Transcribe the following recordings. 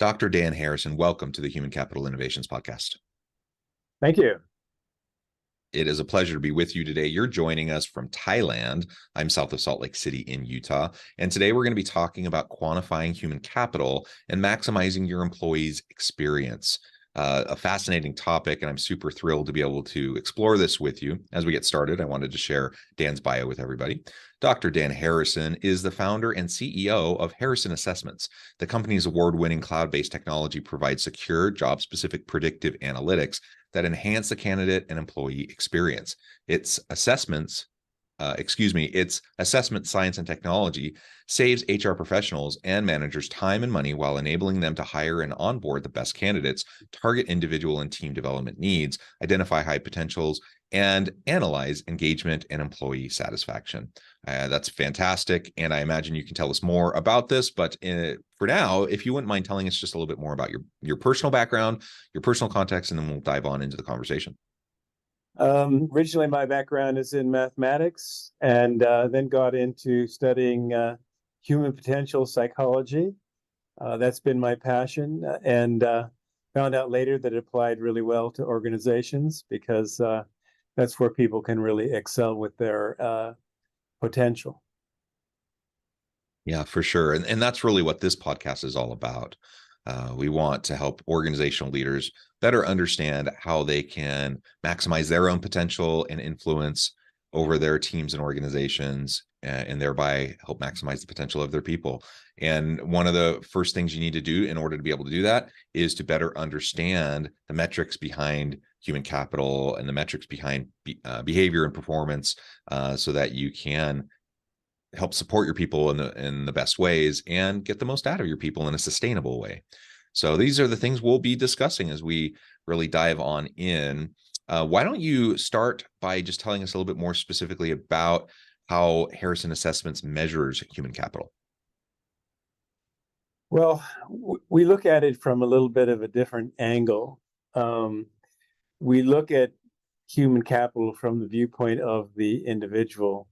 Dr. Dan Harrison, welcome to the Human Capital Innovations Podcast. Thank you. It is a pleasure to be with you today. You're joining us from Thailand. I'm south of Salt Lake City in Utah. And today we're going to be talking about quantifying human capital and maximizing your employees' experience. A fascinating topic, and I'm super thrilled to be able to explore this with you. As we get started, I wanted to share Dan's bio with everybody. Dr. Dan Harrison is the founder and CEO of Harrison Assessments. The company's award-winning cloud-based technology provides secure, job-specific predictive analytics that enhance the candidate and employee experience. Its assessment science and technology saves HR professionals and managers time and money while enabling them to hire and onboard the best candidates, target individual and team development needs, identify high potentials, and analyze engagement and employee satisfaction. That's fantastic. And I imagine you can tell us more about this. But for now, if you wouldn't mind telling us just a little bit more about your personal background, your personal context, and then we'll dive on into the conversation. Originally, my background is in mathematics, and then got into studying human potential psychology. That's been my passion, and found out later that it applied really well to organizations because that's where people can really excel with their potential. Yeah, for sure. And that's really what this podcast is all about. We want to help organizational leaders better understand how they can maximize their own potential and influence over their teams and organizations, and thereby help maximize the potential of their people. And one of the first things you need to do in order to be able to do that is to better understand the metrics behind human capital and the metrics behind behavior and performance, so that you can help support your people in the best ways and get the most out of your people in a sustainable way. So these are the things we'll be discussing as we really dive on in. Why don't you start by just telling us a little bit more specifically about how Harrison Assessments measures human capital? Well, we look at it from a little bit of a different angle. We look at human capital from the viewpoint of the individual.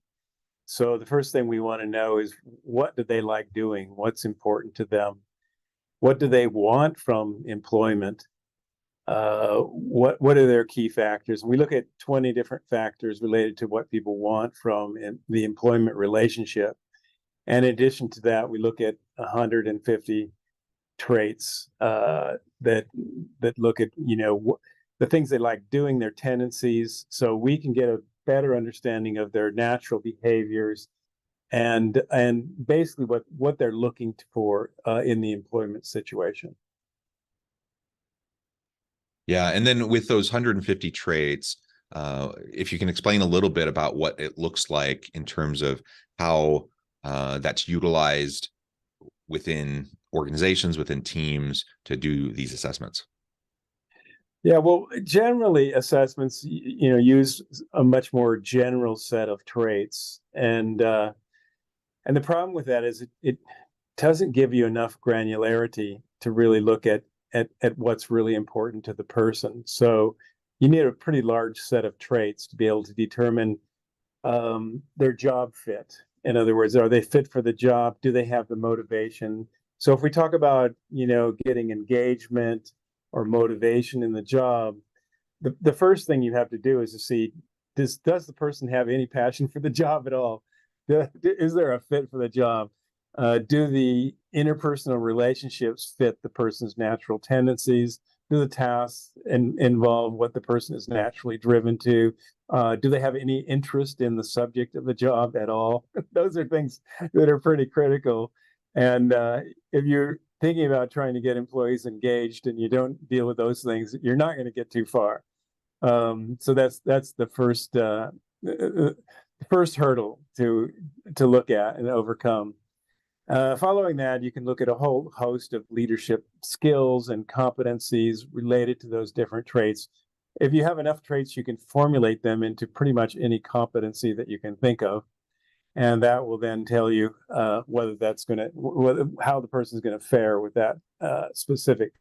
So the first thing we want to know is, what do they like doing? What's important to them? What do they want from employment? What are their key factors? And we look at 20 different factors related to what people want from the employment relationship. And in addition to that, we look at 150 traits that look at, the things they like doing, their tendencies, so we can get a better understanding of their natural behaviors and basically what they're looking for in the employment situation. Yeah, and then with those 150 traits, if you can explain a little bit about what it looks like in terms of how that's utilized within organizations, within teams to do these assessments. Yeah, well, generally assessments, use a much more general set of traits, and the problem with that is it doesn't give you enough granularity to really look at what's really important to the person. So you need a pretty large set of traits to be able to determine their job fit. In other words, are they fit for the job? Do they have the motivation? So if we talk about, getting engagement or motivation in the job, the first thing you have to do is to see, does the person have any passion for the job at all? Is there a fit for the job? Do the interpersonal relationships fit the person's natural tendencies? Do the tasks involve what the person is naturally driven to? Do they have any interest in the subject of the job at all? Those are things that are pretty critical. And if you're thinking about trying to get employees engaged and you don't deal with those things, you're not going to get too far. So that's the first hurdle to look at and overcome. Following that, you can look at a whole host of leadership skills and competencies related to those different traits. If you have enough traits, you can formulate them into pretty much any competency that you can think of. And that will then tell you whether that's how the person's going to fare with that specific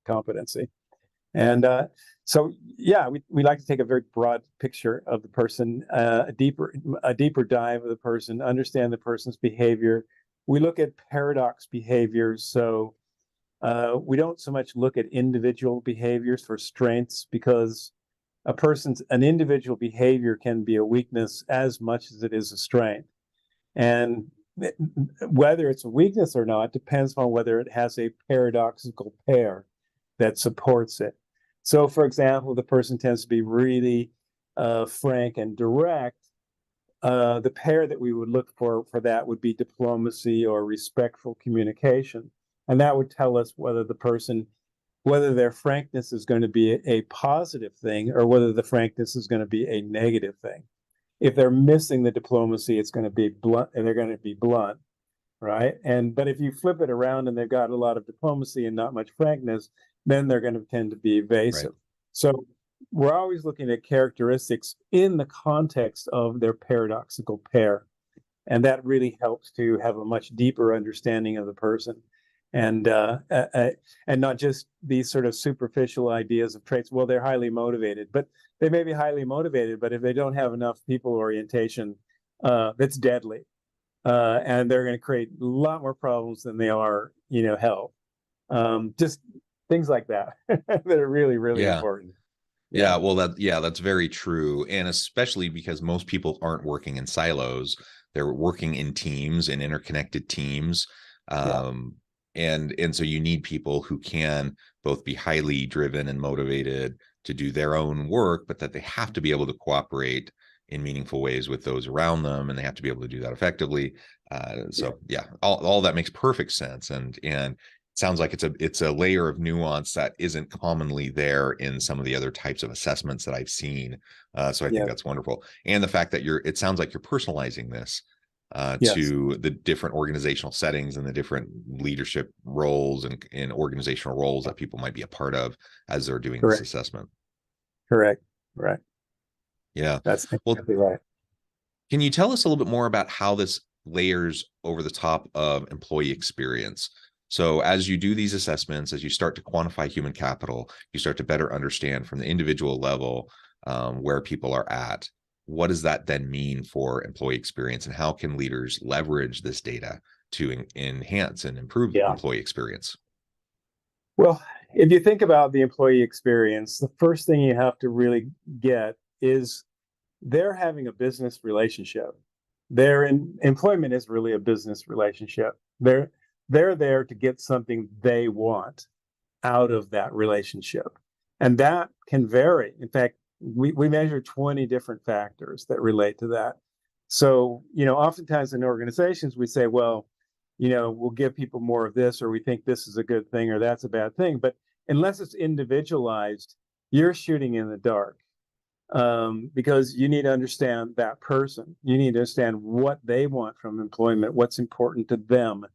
competency. And so, yeah, we like to take a very broad picture of the person, a deeper dive of the person, understand the person's behavior. We look at paradox behaviors. So We don't so much look at individual behaviors for strengths, because an individual behavior can be a weakness as much as it is a strength. And whether it's a weakness or not depends on whether it has a paradoxical pair that supports it. So, for example, the person tends to be really frank and direct. The pair that we would look for that would be diplomacy or respectful communication. And that would tell us whether their frankness is going to be a positive thing or whether the frankness is going to be a negative thing. If they're missing the diplomacy, it's going to be blunt, and they're going to be blunt, right? But if you flip it around and they've got a lot of diplomacy and not much frankness, then they're going to tend to be evasive. Right. So we're always looking at characteristics in the context of their paradoxical pair, and that really helps to have a much deeper understanding of the person. And not just these sort of superficial ideas of traits. Well, they're highly motivated, but they may be highly motivated, but if they don't have enough people orientation, that's deadly. And they're going to create a lot more problems than they are, help. Just things like that that are really, really important. Yeah, well, that's very true. And especially because most people aren't working in silos. They're working in teams, in interconnected teams. And so you need people who can both be highly driven and motivated to do their own work, but that they have to be able to cooperate in meaningful ways with those around them, and they have to be able to do that effectively. All that makes perfect sense, and it sounds like it's a layer of nuance that isn't commonly there in some of the other types of assessments that I've seen. So I think that's wonderful, and the fact that it sounds like you're personalizing this to the different organizational settings and the different leadership roles and organizational roles that people might be a part of as they're doing this assessment. Correct. Right. Yeah. That's exactly right. Can you tell us a little bit more about how this layers over the top of employee experience? So as you do these assessments, as you start to quantify human capital, you start to better understand from the individual level where people are at. What does that then mean for employee experience, and how can leaders leverage this data to enhance and improve employee experience? Well, if you think about the employee experience, the first thing you have to really get is they're having a business relationship. Their employment is really a business relationship. They're there to get something they want out of that relationship. And that can vary. In fact, we measure 20 different factors that relate to that. So, oftentimes in organizations, we say, well, we'll give people more of this, or we think this is a good thing, or that's a bad thing. But unless it's individualized, you're shooting in the dark, because you need to understand that person. You need to understand what they want from employment, what's important to them.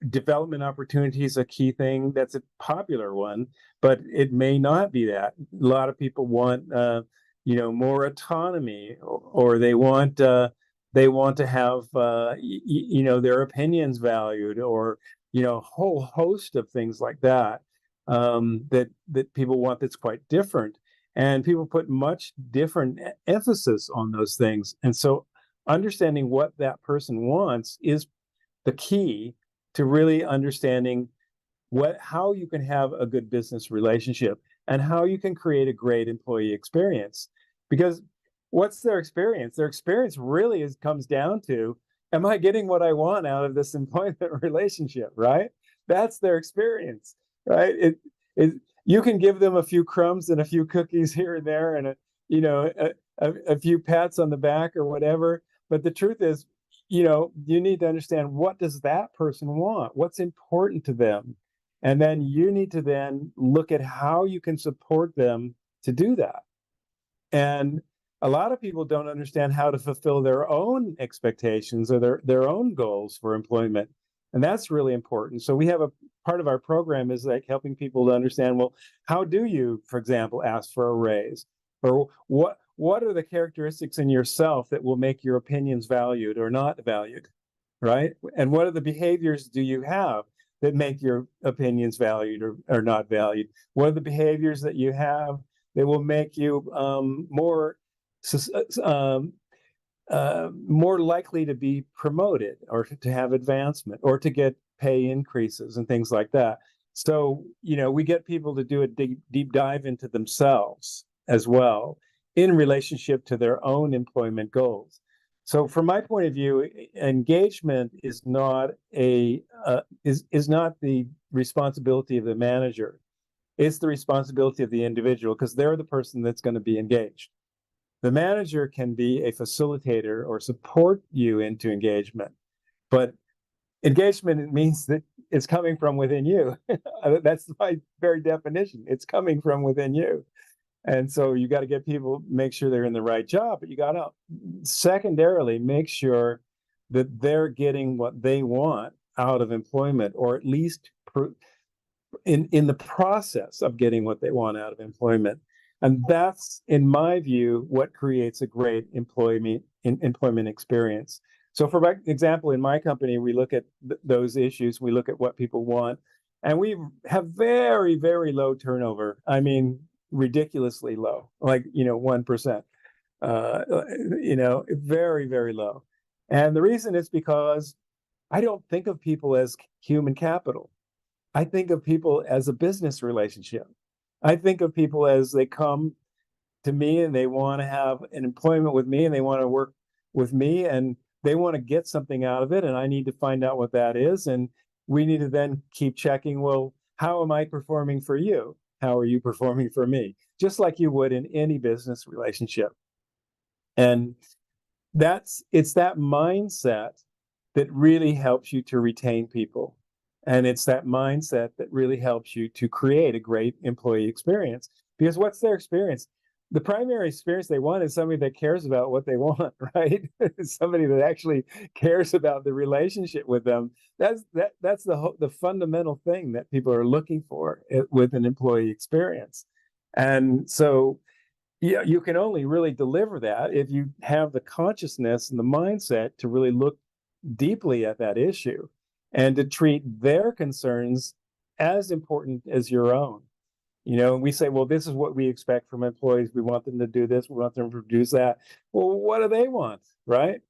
Development opportunities a key thing? That's a popular one, but it may not be that. A lot of people want more autonomy, or they want to have their opinions valued, or a whole host of things like that that people want, that's quite different, and people put much different emphasis on those things. And so understanding what that person wants is the key to really understanding how you can have a good business relationship and how you can create a great employee experience. Because what's their experience? Their experience really comes down to, am I getting what I want out of this employment relationship, right? That's their experience, right? You can give them a few crumbs and a few cookies here and there, and a few pats on the back or whatever. But the truth is, you need to understand, what does that person want? What's important to them? And then you need to then look at how you can support them to do that. And a lot of people don't understand how to fulfill their own expectations or their own goals for employment. And that's really important. So we have a part of our program is like helping people to understand, well, how do you, for example, ask for a raise? Or what are the characteristics in yourself that will make your opinions valued or not valued, right? And what are the behaviors do you have that make your opinions valued or not valued? What are the behaviors that you have that will make you more likely to be promoted, or to have advancement, or to get pay increases and things like that. So, we get people to do a deep dive into themselves as well in relationship to their own employment goals. So from my point of view, engagement is not is not the responsibility of the manager. It's the responsibility of the individual, because they're the person that's going to be engaged. The manager can be a facilitator or support you into engagement, but engagement means that it's coming from within you. That's my very definition. It's coming from within you. And so you got to get people, make sure they're in the right job, but you got to secondarily make sure that they're getting what they want out of employment, or at least in the process of getting what they want out of employment. And that's, in my view, what creates a great employment experience. So for example, in my company, we look at those issues, we look at what people want, and we have very, very low turnover. I mean, ridiculously low, like, 1%, very, very low. And the reason is because I don't think of people as human capital. I think of people as a business relationship. I think of people as they come to me and they want to have an employment with me and they want to work with me and they want to get something out of it. And I need to find out what that is. And we need to then keep checking, well, how am I performing for you? How are you performing for me? Just like you would in any business relationship. And it's that mindset that really helps you to retain people. And it's that mindset that really helps you to create a great employee experience. Because what's their experience? The primary experience they want is somebody that cares about what they want, right? Somebody that actually cares about the relationship with them. That's the fundamental thing that people are looking for with an employee experience. And so, yeah, you can only really deliver that if you have the consciousness and the mindset to really look deeply at that issue and to treat their concerns as important as your own. We say, well, this is what we expect from employees. We want them to do this. We want them to produce that. Well, what do they want, right?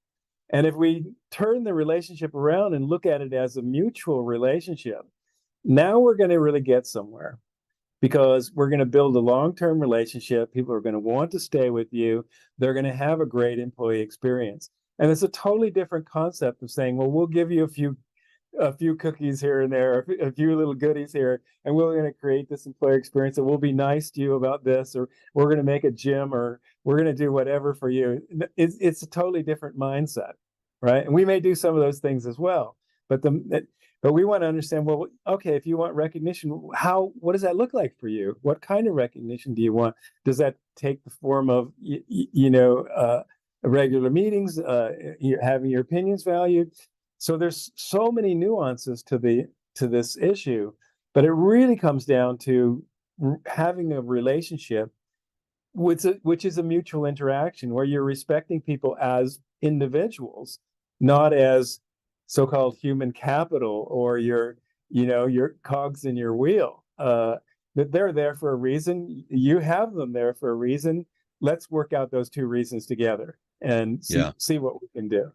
And if we turn the relationship around and look at it as a mutual relationship, now we're going to really get somewhere, because we're going to build a long-term relationship. People are going to want to stay with you. They're going to have a great employee experience. And it's a totally different concept of saying, well, we'll give you a few cookies here and there, a few little goodies here, and we're going to create this employee experience, and we'll be nice to you about this, or we're going to make a gym, or we're going to do whatever for you. It's a totally different mindset, right? And we may do some of those things as well, but we want to understand, well, okay, if you want recognition, what does that look like for you? What kind of recognition do you want? Does that take the form of, regular meetings, having your opinions valued? So there's so many nuances to this issue, but it really comes down to having a relationship which is a mutual interaction where you're respecting people as individuals, not as so-called human capital or your cogs in your wheel. That they're there for a reason. You have them there for a reason. Let's work out those two reasons together and see what we can do.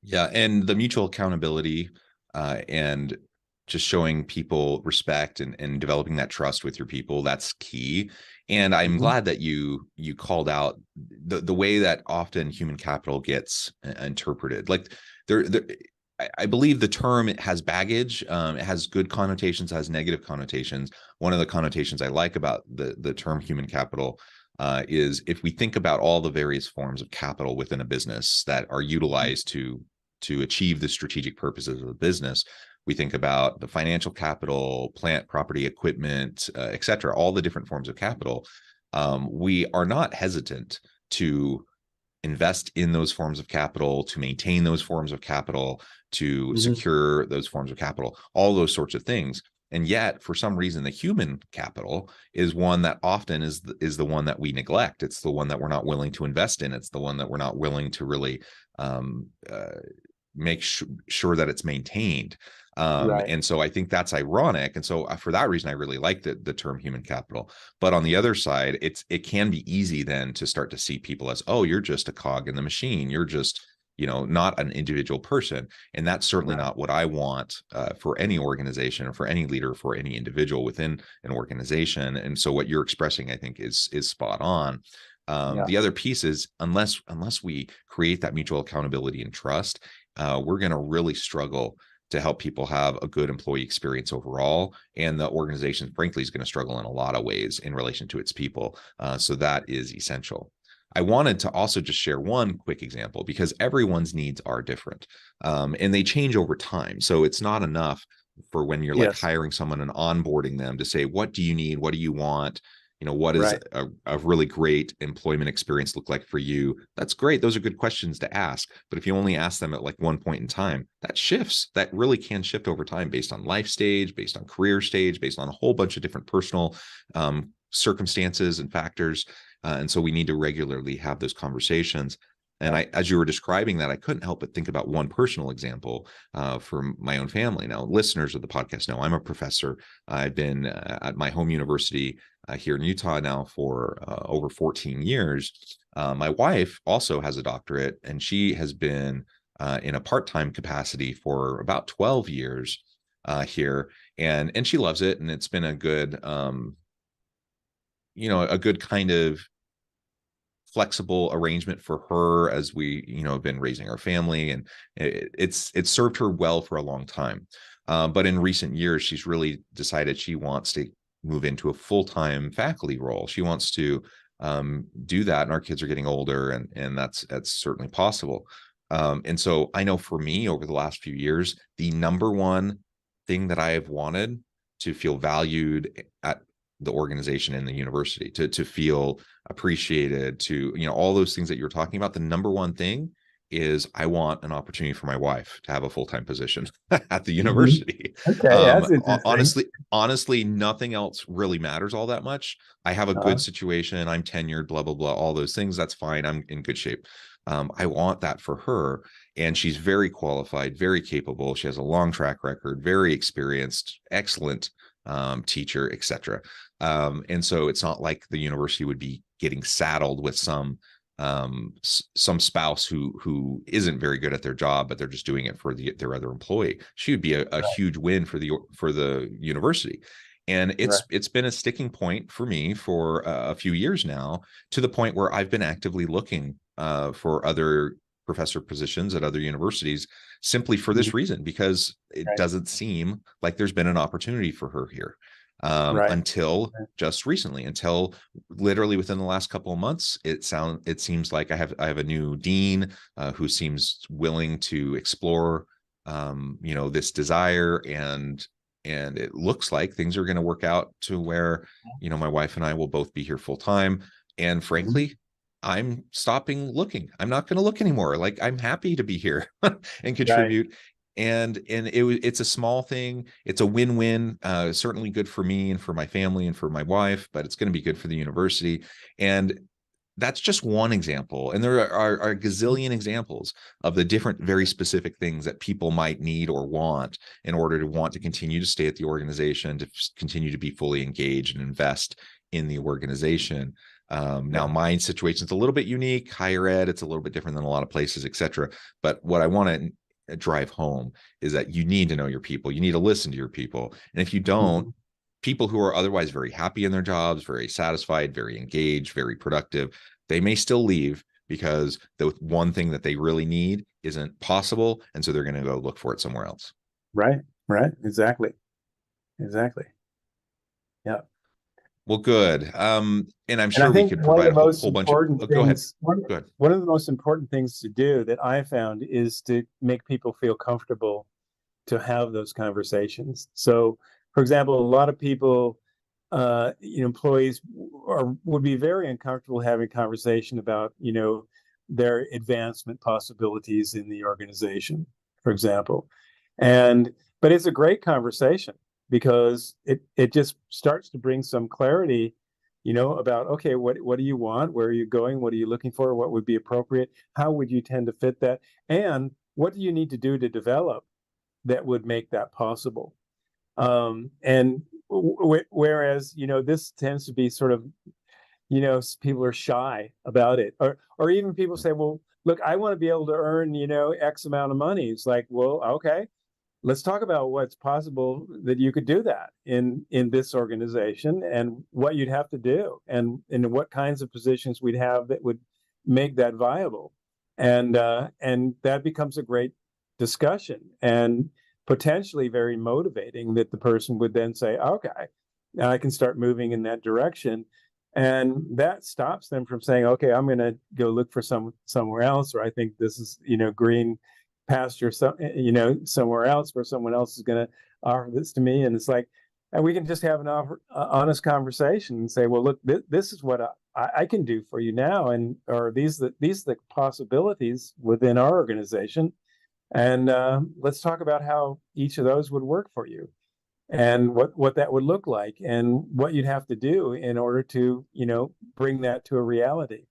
Yeah, and the mutual accountability and just showing people respect and developing that trust with your people, that's key. And I'm glad that you called out the way that often human capital gets interpreted. Like I believe the term has baggage. It has good connotations, has negative connotations. One of the connotations I like about the term human capital is if we think about all the various forms of capital within a business that are utilized to achieve the strategic purposes of the business, we think about the financial capital, plant, property, equipment, et cetera, all the different forms of capital. We are not hesitant to invest in those forms of capital, to maintain those forms of capital, to secure those forms of capital, all those sorts of things. And yet, for some reason, the human capital is one that often is the one that we neglect. It's the one that we're not willing to invest in. It's the one that we're not willing to really make sure that it's maintained. Right. And so I think that's ironic. And so for that reason, I really like the term human capital. But on the other side, it can be easy then to start to see people as, oh, you're just a cog in the machine. You're just not an individual person. And that's certainly Right. not what I want for any organization or for any leader, for any individual within an organization. And so what you're expressing, I think, is spot on. Yeah. The other piece is unless we create that mutual accountability and trust, we're going to really struggle to help people have a good employee experience overall. And the organization, frankly, is going to struggle in a lot of ways in relation to its people. So that is essential. I wanted to also just share one quick example because everyone's needs are different, and they change over time. So it's not enough for when you're like Yes. hiring someone and onboarding them to say, what do you need? What do you want? What does Right. a really great employment experience look like for you? That's great. Those are good questions to ask. But if you only ask them at like one point in time, that shifts. That really can shift over time based on life stage, based on career stage, based on a whole bunch of different personal circumstances and factors. And so we need to regularly have those conversations. And as you were describing that, I couldn't help but think about one personal example from my own family. Now, listeners of the podcast know I'm a professor. I've been at my home university here in Utah now for over 14 years. My wife also has a doctorate, and she has been in a part-time capacity for about 12 years here, and she loves it, and it's been a good a good kind of flexible arrangement for her as we have been raising our family, and it's served her well for a long time. But in recent years, she's really decided she wants to move into a full-time faculty role. She wants to do that, and our kids are getting older, and that's certainly possible. And so I know for me over the last few years, the number one thing that I have wanted to feel valued at the organization and the university, to feel appreciated, to all those things that you're talking about, the number one thing is I want an opportunity for my wife to have a full-time position at the university. Okay, that's interesting. Honestly, nothing else really matters all that much. I have a good situation, I'm tenured, blah blah blah, all those things, that's fine, I'm in good shape. I want that for her, and she's very qualified, very capable, she has a long track record, very experienced, excellent teacher, etc. And so it's not like the university would be getting saddled with some spouse who isn't very good at their job, but they're just doing it for their other employee. She would be a huge win for the university. And it's been a sticking point for me for a few years now, to the point where I've been actively looking for other professor positions at other universities, simply for this reason, because it doesn't seem like there's been an opportunity for her here until just recently, until literally within the last couple of months. It seems like I have a new dean who seems willing to explore this desire, and it looks like things are going to work out to where my wife and I will both be here full time. And frankly, I'm stopping looking. I'm not going to look anymore. Like, I'm happy to be here and contribute. And it's a small thing. It's a win-win. Certainly good for me and for my family and for my wife, but it's going to be good for the university. And that's just one example. And there are a gazillion examples of the different, very specific things that people might need or want in order to want to continue to stay at the organization, to continue to be fully engaged and invest in the organization. Now, my situation is a little bit unique. Higher ed, it's a little bit different than a lot of places, et cetera. But what I want to drive home is that you need to know your people. You need to listen to your people. And if you don't, people who are otherwise very happy in their jobs, very satisfied, very engaged, very productive, they may still leave because the one thing that they really need isn't possible. And so they're going to go look for it somewhere else. Right. Exactly. Yeah. Well, good. And I'm And I sure we think could one of provide the a most whole bunch of, important go ahead. things, Go ahead. one of the most important things to do that I found is to make people feel comfortable to have those conversations. So, for example, a lot of people, employees would be very uncomfortable having conversation about, their advancement possibilities in the organization, for example. But it's a great conversation because it just starts to bring some clarity, about, okay, what do you want? Where are you going? What are you looking for? What would be appropriate? How would you tend to fit that? And what do you need to do to develop that would make that possible? And whereas, this tends to be sort of people are shy about it, or even people say, well, look, I want to be able to earn, X amount of money. It's like, well, okay, let's talk about what's possible that you could do that in this organization, and what you'd have to do, and what kinds of positions we'd have that would make that viable. And that becomes a great discussion, and potentially very motivating, that the person would then say, okay, now I can start moving in that direction. And that stops them from saying, okay, I'm going to go look for somewhere else, or I think this is, green pasture, somewhere else, where someone else is going to offer this to me. And it's like, and we can just have an honest conversation and say, well, look, this is what I can do for you now, and or these are the possibilities within our organization, and let's talk about how each of those would work for you, and what that would look like, and what you'd have to do in order to, bring that to a reality.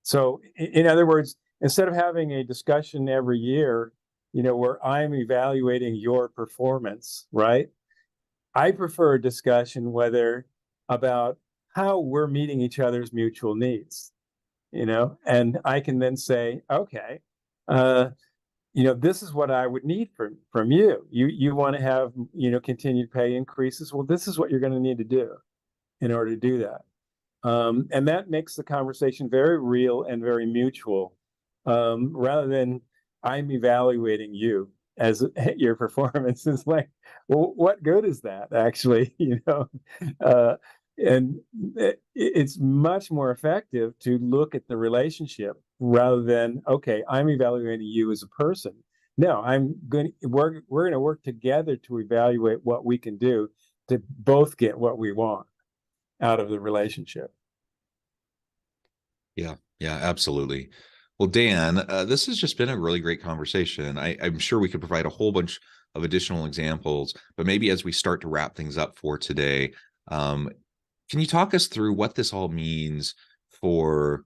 So in other words, instead of having a discussion every year, where I'm evaluating your performance, right? I prefer a discussion about how we're meeting each other's mutual needs, and I can then say, okay, this is what I would need from you. You want to have, continued pay increases. Well, this is what you're going to need to do in order to do that. And that makes the conversation very real and very mutual, rather than I'm evaluating you as your performance. Is like, well, what good is that actually? And it's much more effective to look at the relationship, rather than, okay, I'm evaluating you as a person. No, we're going to work together to evaluate what we can do to both get what we want out of the relationship. Yeah, yeah, absolutely. Well, Dan, this has just been a really great conversation. I'm sure we could provide a whole bunch of additional examples, but maybe as we start to wrap things up for today, can you talk us through what this all means for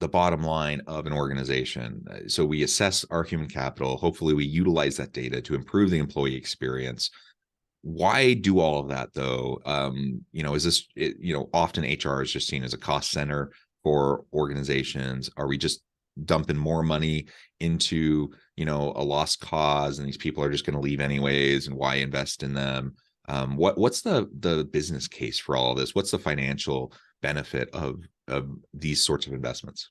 the bottom line of an organization? So we assess our human capital. Hopefully, we utilize that data to improve the employee experience. Why do all of that, though? Is this, often HR is just seen as a cost center for organizations? Are we just dumping more money into, a lost cause, and these people are just going to leave anyways, and why invest in them? What's the business case for all of this? What's the financial benefit of these sorts of investments?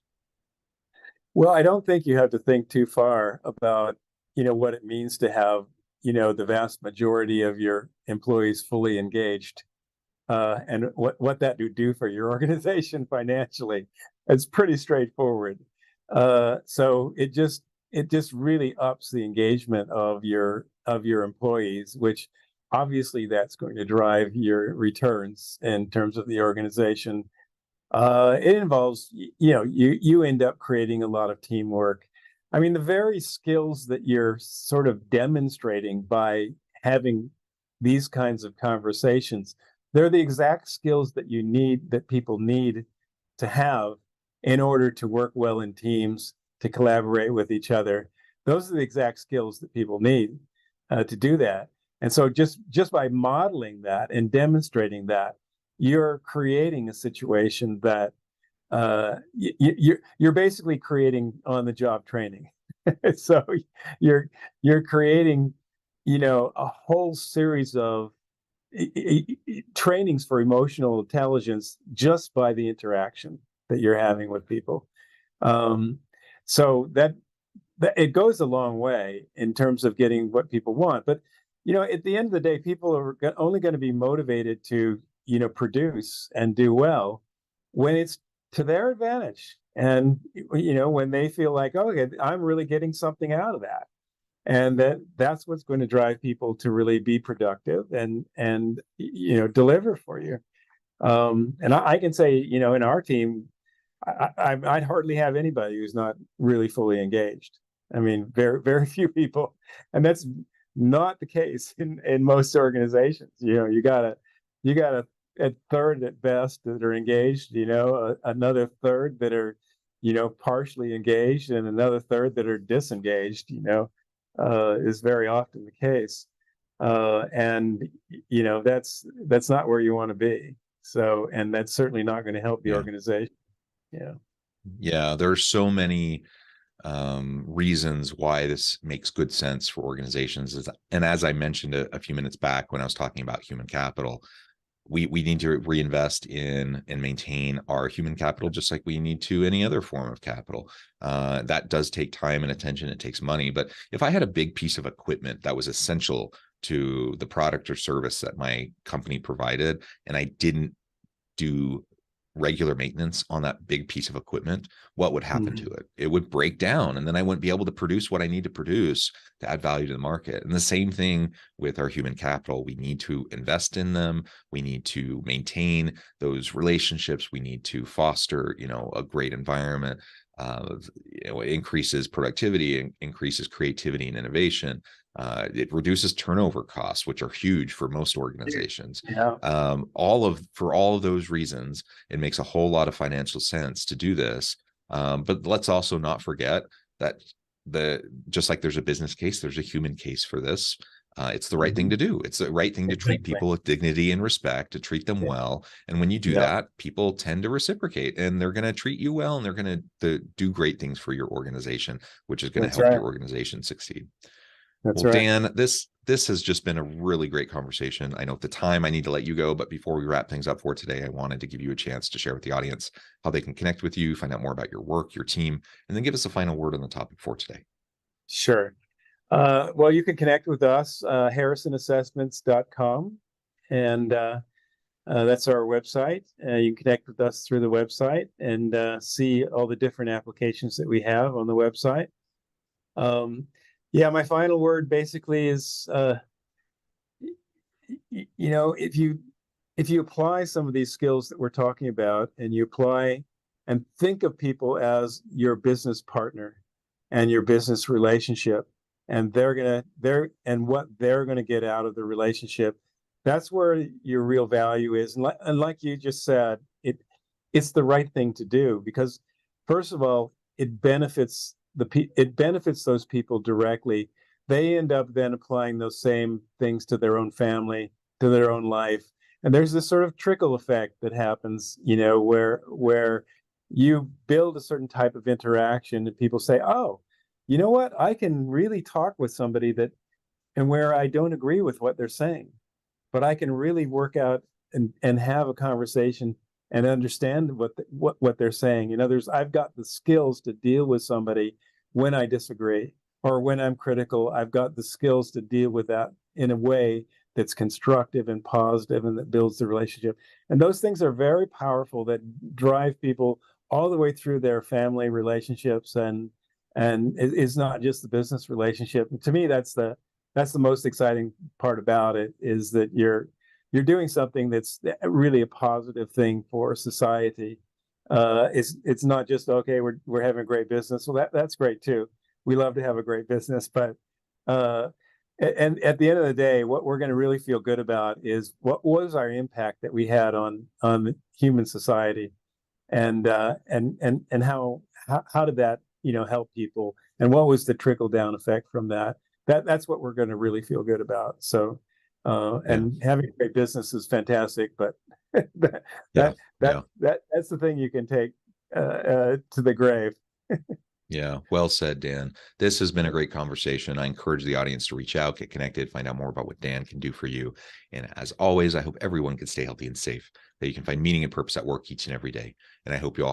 Well, I don't think you have to think too far about, what it means to have, the vast majority of your employees fully engaged, and what that would do for your organization financially. It's pretty straightforward. So it just really ups the engagement of your employees, which obviously that's going to drive your returns in terms of the organization. It involves, you end up creating a lot of teamwork. I mean, the very skills that you're sort of demonstrating by having these kinds of conversations, they're the exact skills that people need to have in order to work well in teams, to collaborate with each other. Those are the exact skills that people need to do that. And so just by modeling that and demonstrating that, you're creating a situation that you're basically creating on-the-job training. So you're creating, a whole series of trainings for emotional intelligence just by the interaction that you're having with people. So that it goes a long way in terms of getting what people want. But at the end of the day, people are only going to be motivated to produce and do well when it's to their advantage, and when they feel like, okay, I'm really getting something out of that, and that's what's going to drive people to really be productive and deliver for you. And I can say, in our team, I'd hardly have anybody who's not really fully engaged. I mean, very, very few people, and that's not the case in most organizations. You got a third at best that are engaged, another third that are, partially engaged, and another third that are disengaged, is very often the case. And that's not where you want to be. So, and that's certainly not going to help the Yeah. organization. Yeah. Yeah. There are so many reasons why this makes good sense for organizations. And as I mentioned a few minutes back when I was talking about human capital, we need to reinvest in and maintain our human capital just like we need to any other form of capital. That does take time and attention. It takes money. But if I had a big piece of equipment that was essential to the product or service that my company provided, and I didn't do regular maintenance on that big piece of equipment, what would happen to it? It would break down, and then I wouldn't be able to produce what I need to produce to add value to the market. And the same thing with our human capital. We need to invest in them. We need to maintain those relationships. We need to foster, a great environment. It increases productivity, increases creativity and innovation. It reduces turnover costs, which are huge for most organizations. Yeah. For all of those reasons, it makes a whole lot of financial sense to do this. But let's also not forget that just like there's a business case, there's a human case for this. It's the right thing to do. It's the right thing to treat people with dignity and respect, to treat them well. And when you do that, people tend to reciprocate, and they're going to treat you well, and they're going to do great things for your organization, which is going to help your organization succeed. That's well, right. Dan, this has just been a really great conversation. I know at the time I need to let you go, but before we wrap things up for today, I wanted to give you a chance to share with the audience how they can connect with you, find out more about your work, your team, and then give us a final word on the topic for today. Sure. Well, you can connect with us, harrisonassessments.com, and that's our website. You can connect with us through the website and see all the different applications that we have on the website. My final word basically is, if you apply some of these skills that we're talking about, and you apply and think of people as your business partner and your business relationship, and what they're gonna get out of the relationship, that's where your real value is. And like you just said, it's the right thing to do, because first of all, it benefits those people directly. They end up then applying those same things to their own family, to their own life, and there's this sort of trickle effect that happens, where you build a certain type of interaction, and people say, "Oh, you know what? I can really talk with somebody where I don't agree with what they're saying, but I can really work out and have a conversation and understand what they're saying. In others, I've got the skills to deal with somebody when I disagree or when I'm critical. I've got the skills to deal with that in a way that's constructive and positive and that builds the relationship." And those things are very powerful, that drive people all the way through their family relationships, and it's not just the business relationship. And to me, that's the most exciting part about it, is that you're doing something that's really a positive thing for society. It's not just, okay, we're having a great business. Well, that's great too. We love to have a great business, but and at the end of the day, what we're going to really feel good about is what was our impact that we had on human society, and how did that help people, and what was the trickle down effect from that. That's what we're going to really feel good about. So and having a great business is fantastic, but that's the thing you can take to the grave. Yeah, well said, Dan. This has been a great conversation. I encourage the audience to reach out, get connected, find out more about what Dan can do for you. And as always, I hope everyone can stay healthy and safe, that you can find meaning and purpose at work each and every day. And I hope you all